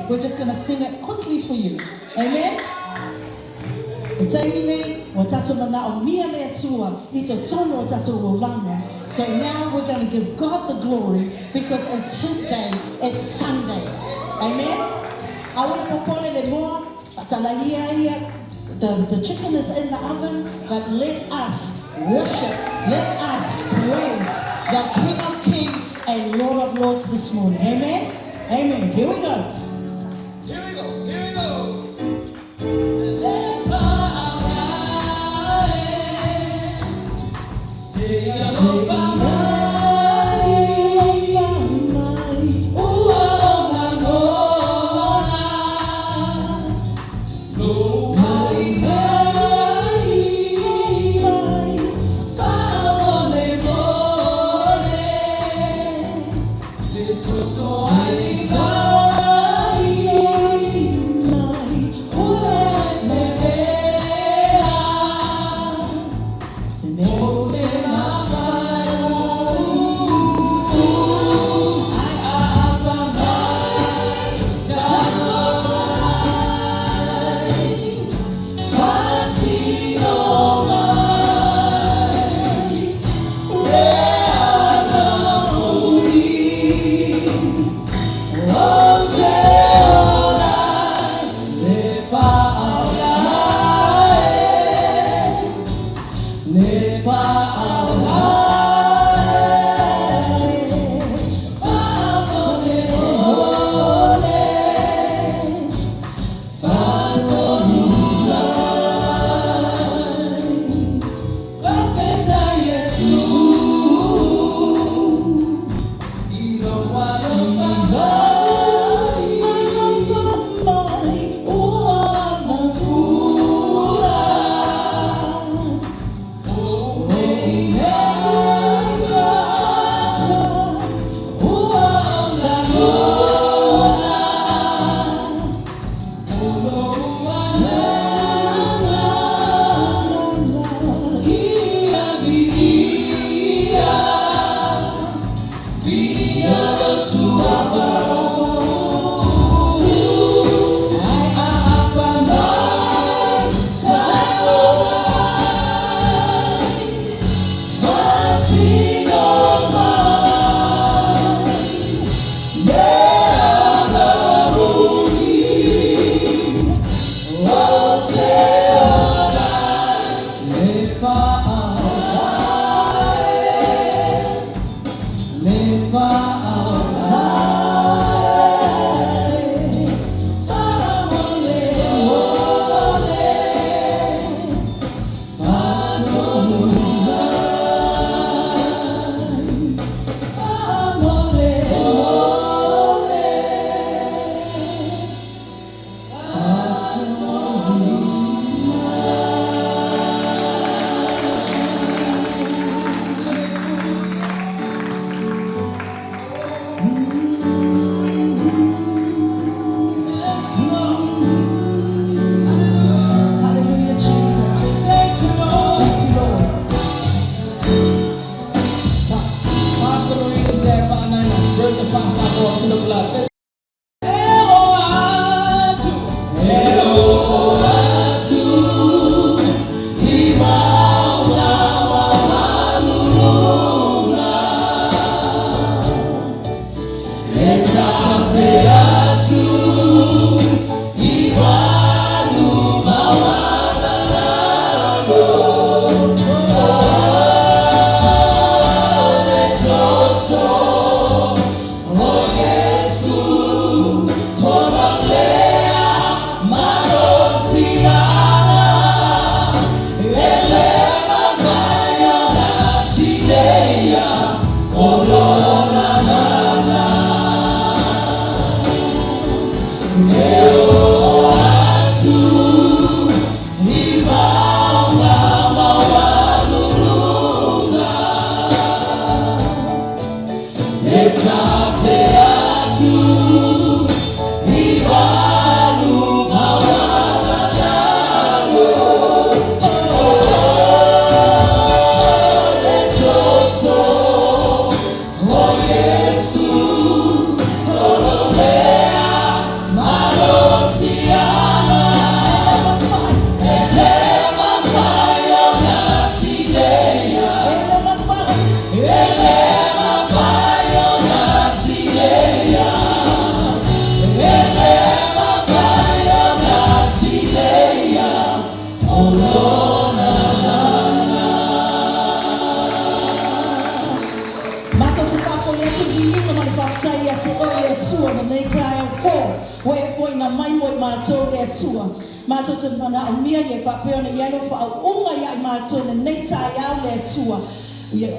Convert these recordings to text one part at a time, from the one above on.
We're just going to sing it quickly for you. Amen? So now we're going to give God the glory because it's His day. It's Sunday. Amen? I want to propose it more. The chicken is in the oven, but let us worship. Let us praise the King of Kings and Lord of Lords this morning. Amen? Amen. Here we go. Here we go. Here we go. So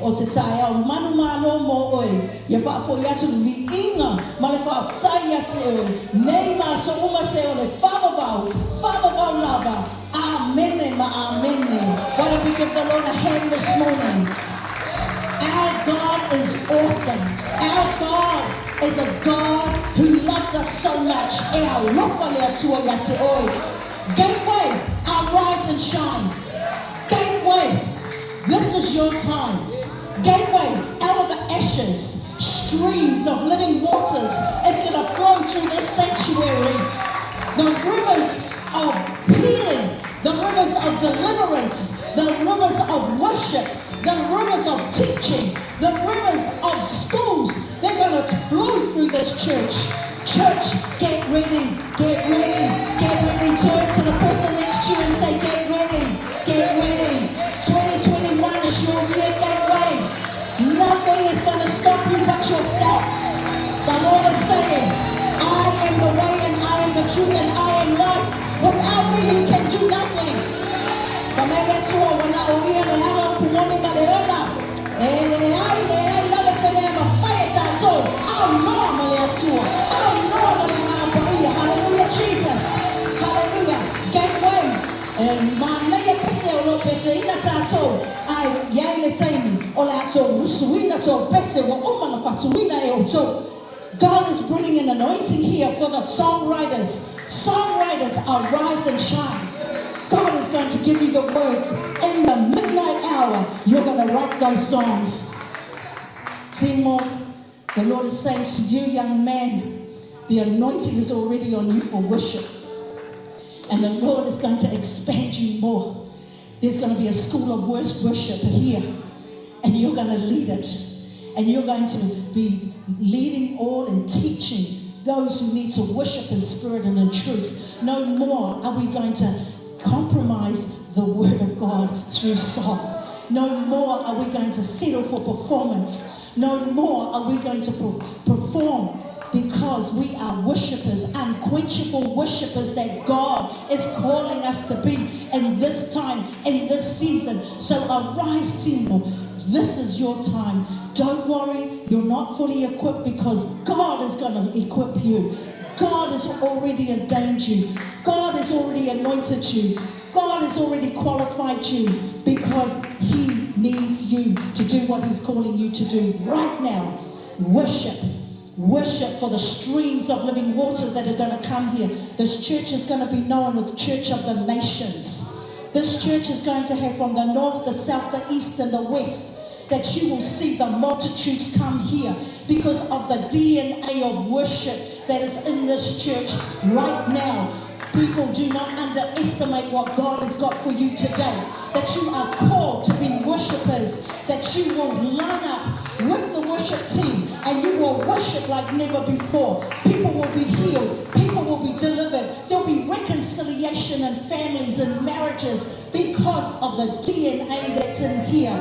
O se tae au manu malo mo oi ia fa fo ia tu vi inga ma le fa tai ia te oi nei ma so uma se o le fa vau lava amen ma amen. Why don't we give the Lord a hand this morning? Our God is awesome. Our God is a God who loves us so much. E a lofa le atua ia te oi. Gateway, arise and shine. Gateway, this is your time. Gateway, out of the ashes, streams of living waters is going to flow through this sanctuary. The rivers of healing, the rivers of deliverance, the rivers of worship, the rivers of teaching, the rivers of schools, they're going to flow through this church. Church, get ready, get ready, get ready. Turn to the person next to you and say, get ready, get ready. 2021 is your year, Gateway. Nothing is going to stop you but yourself. The Lord is saying, I am the way and I am the truth and I am life. Without me, you can do nothing. Pamela tua wana oia le ama pumoni maleona. Le ai lava se me ama fire tato. Oh no, male tua. Oh no, male ama. Hallelujah, Jesus. Hallelujah. Gateway. Manaya pese o lo pese ina tato ai yai le taimi o le ato usuina to pese wa umana fatuina e oto. God is bringing an anointing here for the songwriters. Songwriters, arise and shine. God is going to give you the words in the midnight hour. You're going to write those songs. Timo, the Lord is saying to you, young man, the anointing is already on you for worship. And the Lord is going to expand you more. There's going to be a school of worship here. And you're going to lead it. And you're going to be leading all and teaching those who need to worship in spirit and in truth. No more are we going to compromise the word of God through song. No more are we going to settle for performance. No more are we going to perform because we are worshippers, unquenchable worshippers that God is calling us to be in this time, in this season. So arise, Timo. This is your time. Don't worry, you're not fully equipped because God is going to equip you. God has already ordained you. God has already anointed you. God has already qualified you because He needs you to do what He's calling you to do right now. Worship. Worship for the streams of living waters that are going to come here. This church is going to be known as Church of the Nations. This church is going to have from the north, the south, the east, and the west, that you will see the multitudes come here because of the DNA of worship that is in this church right now. People, do not underestimate what God has got for you today. That you are called to be worshipers. That you will line up with the worship team and you will worship like never before. People will be healed. People will be delivered. There'll be reconciliation in families and marriages because of the DNA that's in here.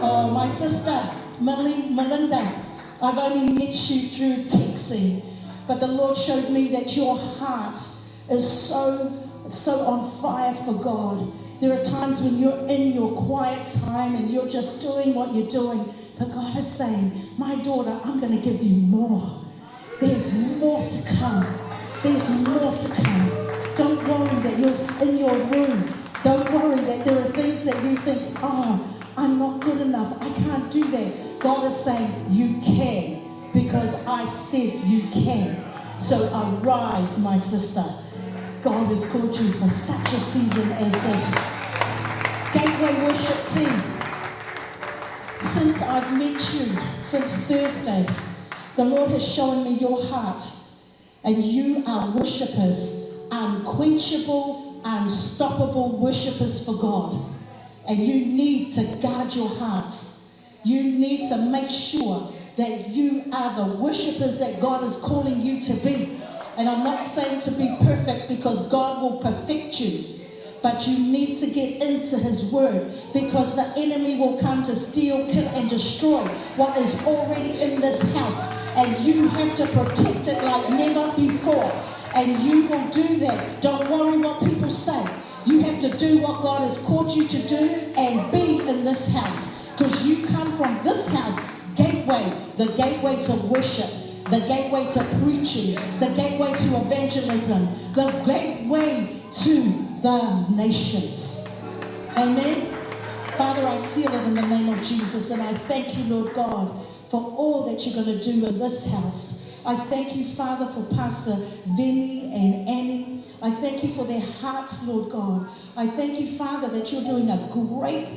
Oh, my sister, Melinda, I've only met you through texting. But the Lord showed me that your heart is so on fire for God. There are times when you're in your quiet time and you're just doing what you're doing. But God is saying, my daughter, I'm going to give you more. There's more to come. There's more to come. Don't worry that you're in your room. Don't worry that there are things that you think, oh, I'm not good enough. I can't do that. God is saying, you can, because I said you can. So arise, my sister. God has called you for such a season as this. Gateway Worship Team, since I've met you, since Thursday, the Lord has shown me your heart. And you are worshippers, unquenchable, unstoppable worshippers for God. And you need to guard your hearts. You need to make sure that you are the worshippers that God is calling you to be. And I'm not saying to be perfect, because God will perfect you. But you need to get into His Word, because the enemy will come to steal, kill, and destroy what is already in this house. And you have to protect it like never before. And you will do that. Don't worry what people say. You have to do what God has called you to do and be in this house. Because you come from this house, gateway, the gateway to worship, the gateway to preaching, the gateway to evangelism, the gateway to the nations. Amen. Father, I seal it in the name of Jesus, and I thank you, Lord God, for all that you're going to do in this house. I thank you, Father, for Pastor Vinny and Annie. I thank you for their hearts, Lord God. I thank you, Father, that you're doing a great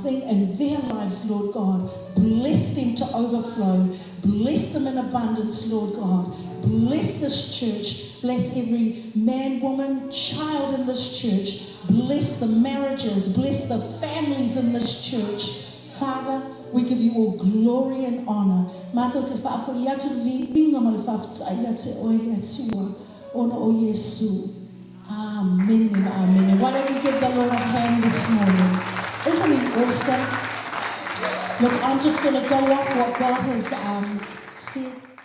thing in their lives, Lord God. Bless them to overflow. Bless them in abundance, Lord God. Bless this church. Bless every man, woman, child in this church. Bless the marriages. Bless the families in this church. Father, we give you all glory and honor. Amen and amen. Why don't we give the Lord a hand this morning? Isn't he awesome? Look, I'm just going to go off what God has said.